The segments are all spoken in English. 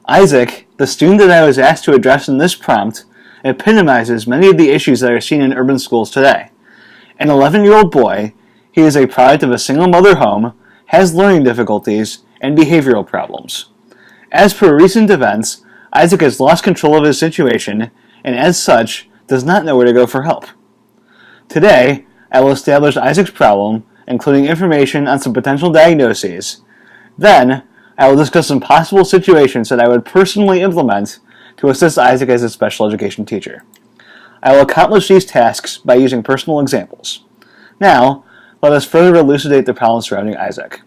Isaac, the student that I was asked to address in this prompt, epitomizes many of the issues that are seen in urban schools today. An 11-year-old boy, he is a product of a single-mother home, has learning difficulties, and behavioral problems. As per recent events, Isaac has lost control of his situation, and as such, does not know where to go for help. Today, I will establish Isaac's problem, including information on some potential diagnoses. Then, I will discuss some possible situations that I would personally implement to assist Isaac as a special education teacher. I will accomplish these tasks by using personal examples. Now, let us further elucidate the problems surrounding Isaac.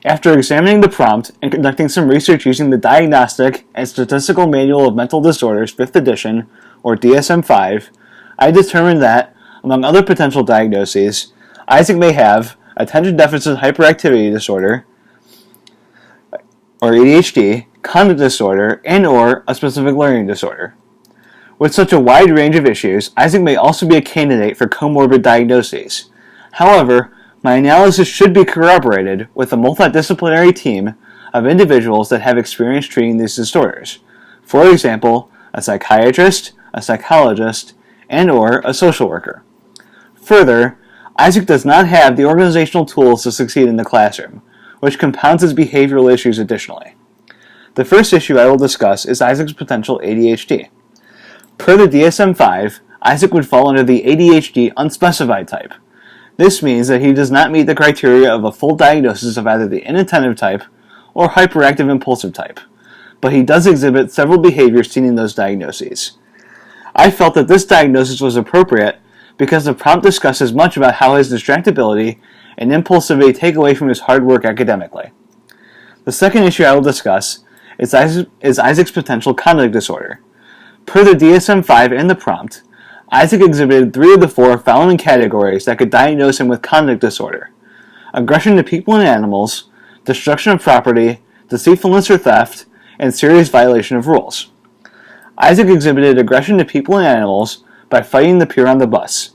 After examining the prompt and conducting some research using the Diagnostic and Statistical Manual of Mental Disorders 5th edition, or DSM-5, I determined that, among other potential diagnoses, Isaac may have attention deficit hyperactivity disorder, or ADHD, conduct disorder, and/or a specific learning disorder. With such a wide range of issues, Isaac may also be a candidate for comorbid diagnoses. However, my analysis should be corroborated with a multidisciplinary team of individuals that have experience treating these disorders. For example, a psychiatrist, a psychologist, and/or a social worker. Further, Isaac does not have the organizational tools to succeed in the classroom, which compounds his behavioral issues additionally. The first issue I will discuss is Isaac's potential ADHD. Per the DSM-5, Isaac would fall under the ADHD unspecified type. This means that he does not meet the criteria of a full diagnosis of either the inattentive type or hyperactive impulsive type, but he does exhibit several behaviors seen in those diagnoses. I felt that this diagnosis was appropriate because the prompt discusses much about how his distractibility and impulsivity take away from his hard work academically. The second issue I will discuss is Isaac's potential conduct disorder. Per the DSM-5 and the prompt, Isaac exhibited 3 of the 4 following categories that could diagnose him with conduct disorder: aggression to people and animals, destruction of property, deceitfulness or theft, and serious violation of rules. Isaac exhibited aggression to people and animals by fighting the peer on the bus.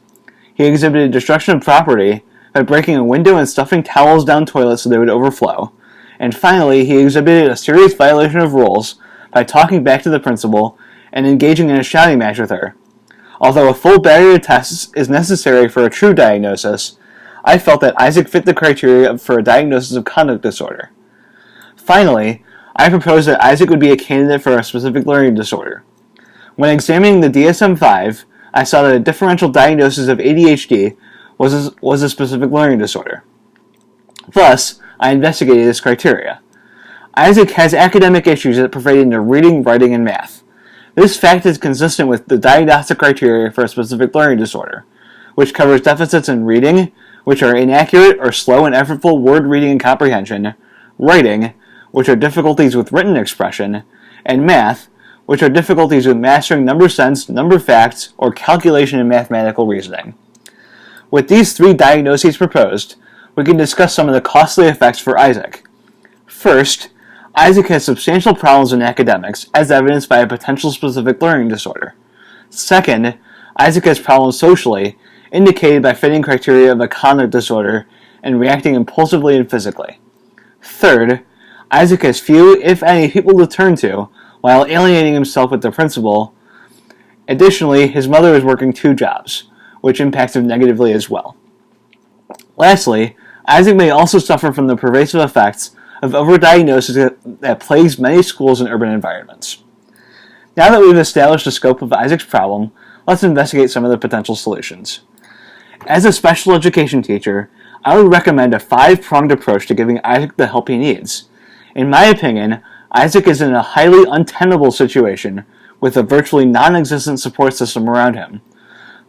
He exhibited destruction of property by breaking a window and stuffing towels down toilets so they would overflow. And finally, he exhibited a serious violation of rules by talking back to the principal and engaging in a shouting match with her. Although a full battery of tests is necessary for a true diagnosis, I felt that Isaac fit the criteria for a diagnosis of conduct disorder. Finally, I proposed that Isaac would be a candidate for a specific learning disorder. When examining the DSM-5, I saw that a differential diagnosis of ADHD was a specific learning disorder. Thus, I investigated this criteria. Isaac has academic issues that pervade into reading, writing, and math. This fact is consistent with the diagnostic criteria for a specific learning disorder, which covers deficits in reading, which are inaccurate or slow and effortful word reading and comprehension, writing, which are difficulties with written expression, and math, which are difficulties with mastering number sense, number facts, or calculation and mathematical reasoning. With these 3 diagnoses proposed, we can discuss some of the costly effects for Isaac. First, Isaac has substantial problems in academics, as evidenced by a potential specific learning disorder. Second, Isaac has problems socially, indicated by fitting criteria of a conduct disorder and reacting impulsively and physically. Third, Isaac has few, if any, people to turn to, while alienating himself with the principal. Additionally, his mother is working 2 jobs, which impacts him negatively as well. Lastly, Isaac may also suffer from the pervasive effects of overdiagnosis that plagues many schools and urban environments. Now that we've established the scope of Isaac's problem, let's investigate some of the potential solutions. As a special education teacher, I would recommend a 5-pronged approach to giving Isaac the help he needs. In my opinion, Isaac is in a highly untenable situation with a virtually non-existent support system around him.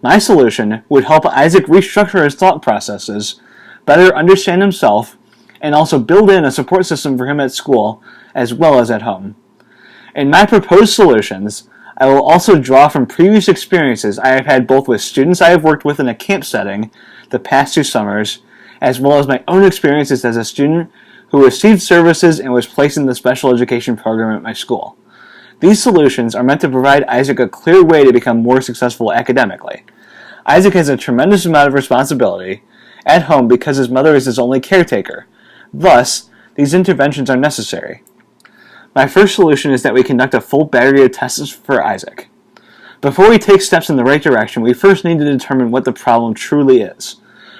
My solution would help Isaac restructure his thought processes, better understand himself, and also build in a support system for him at school as well as at home. In my proposed solutions, I will also draw from previous experiences I have had both with students I have worked with in a camp setting the past 2 summers, as well as my own experiences as a student who received services and was placed in the special education program at my school. These solutions are meant to provide Isaac a clear way to become more successful academically. Isaac has a tremendous amount of responsibility at home because his mother is his only caretaker. Thus, these interventions are necessary. My first solution is that we conduct a full battery of tests for Isaac. Before we take steps in the right direction, we first need to determine what the problem truly is.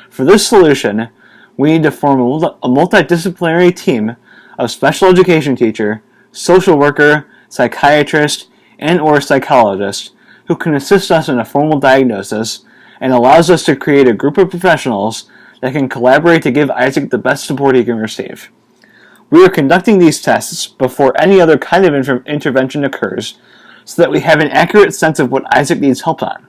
For this solution, we need to form a multidisciplinary team of special education teacher, social worker, psychiatrist, and/or psychologist who can assist us in a formal diagnosis and allows us to create a group of professionals that can collaborate to give Isaac the best support he can receive. We are conducting these tests before any other kind of intervention occurs so that we have an accurate sense of what Isaac needs help on.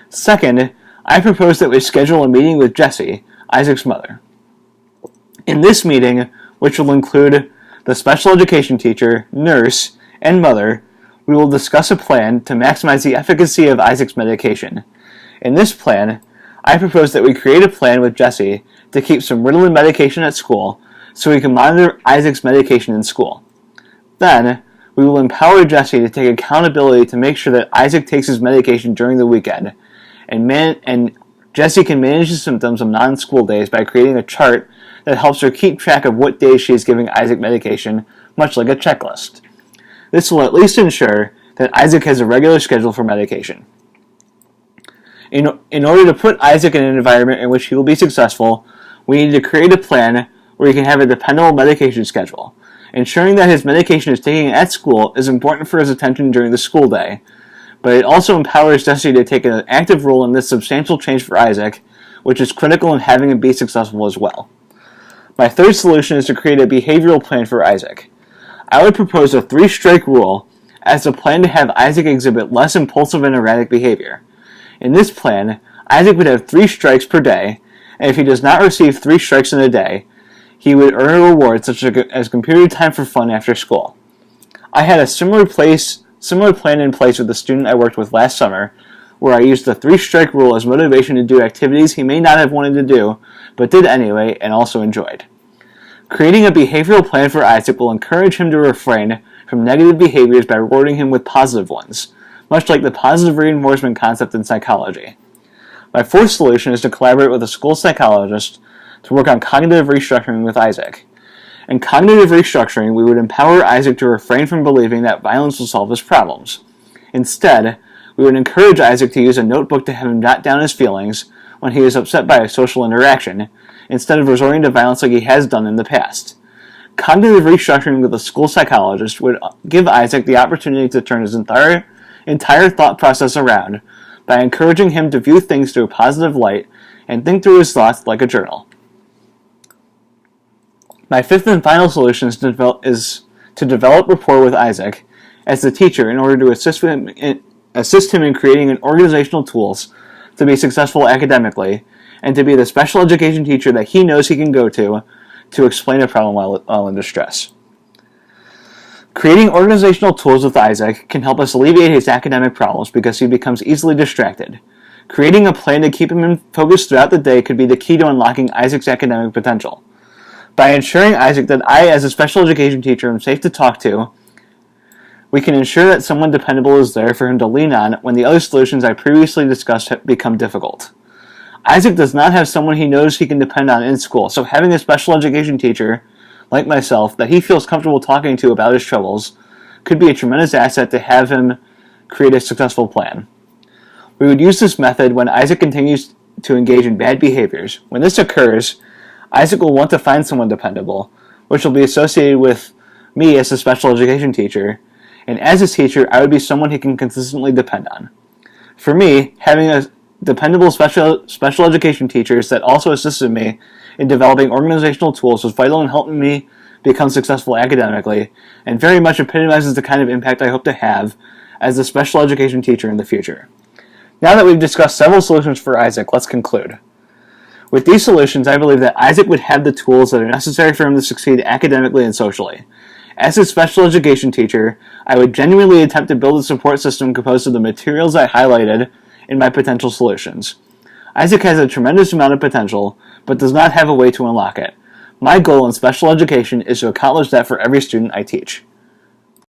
Second, I propose that we schedule a meeting with Jessie, Isaac's mother. In this meeting, which will include the special education teacher, nurse, and mother, we will discuss a plan to maximize the efficacy of Isaac's medication. In this plan, I propose that we create a plan with Jessie to keep some Ritalin medication at school so we can monitor Isaac's medication in school. Then, we will empower Jessie to take accountability to make sure that Isaac takes his medication during the weekend, and Jessie can manage the symptoms of non-school days by creating a chart that helps her keep track of what days she is giving Isaac medication, much like a checklist. This will at least ensure that Isaac has a regular schedule for medication. In order to put Isaac in an environment in which he will be successful, we need to create a plan where he can have a dependable medication schedule. Ensuring that his medication is taken at school is important for his attention during the school day, but it also empowers Jessie to take an active role in this substantial change for Isaac, which is critical in having him be successful as well. My third solution is to create a behavioral plan for Isaac. I would propose a 3-strike rule as a plan to have Isaac exhibit less impulsive and erratic behavior. In this plan, Isaac would have 3 strikes per day, and if he does not receive 3 strikes in a day, he would earn a reward such as computer time for fun after school. I had a similar plan in place with the student I worked with last summer, where I used the 3-strike rule as motivation to do activities he may not have wanted to do, but did anyway and also enjoyed. Creating a behavioral plan for Isaac will encourage him to refrain from negative behaviors by rewarding him with positive ones, much like the positive reinforcement concept in psychology. My fourth solution is to collaborate with a school psychologist to work on cognitive restructuring with Isaac. In cognitive restructuring, we would empower Isaac to refrain from believing that violence will solve his problems. Instead, we would encourage Isaac to use a notebook to have him jot down his feelings when he is upset by a social interaction, instead of resorting to violence like he has done in the past. Cognitive restructuring with a school psychologist would give Isaac the opportunity to turn his entire thought process around by encouraging him to view things through a positive light and think through his thoughts like a journal. My fifth and final solution is to develop rapport with Isaac as the teacher in order to assist him in creating organizational tools to be successful academically and to be the special education teacher that he knows he can go to explain a problem while in distress. Creating organizational tools with Isaac can help us alleviate his academic problems because he becomes easily distracted. Creating a plan to keep him focused throughout the day could be the key to unlocking Isaac's academic potential. By ensuring Isaac that I, as a special education teacher, am safe to talk to, we can ensure that someone dependable is there for him to lean on when the other solutions I previously discussed become difficult. Isaac does not have someone he knows he can depend on in school, so having a special education teacher, like myself, that he feels comfortable talking to about his troubles could be a tremendous asset to have him create a successful plan. We would use this method when Isaac continues to engage in bad behaviors. When this occurs, Isaac will want to find someone dependable, which will be associated with me as a special education teacher, and as his teacher, I would be someone he can consistently depend on. For me, having a dependable special education teachers that also assisted me in developing organizational tools was vital in helping me become successful academically, and very much epitomizes the kind of impact I hope to have as a special education teacher in the future. Now that we've discussed several solutions for Isaac, let's conclude. With these solutions, I believe that Isaac would have the tools that are necessary for him to succeed academically and socially. As a special education teacher, I would genuinely attempt to build a support system composed of the materials I highlighted in my potential solutions. Isaac has a tremendous amount of potential, but does not have a way to unlock it. My goal in special education is to accomplish that for every student I teach.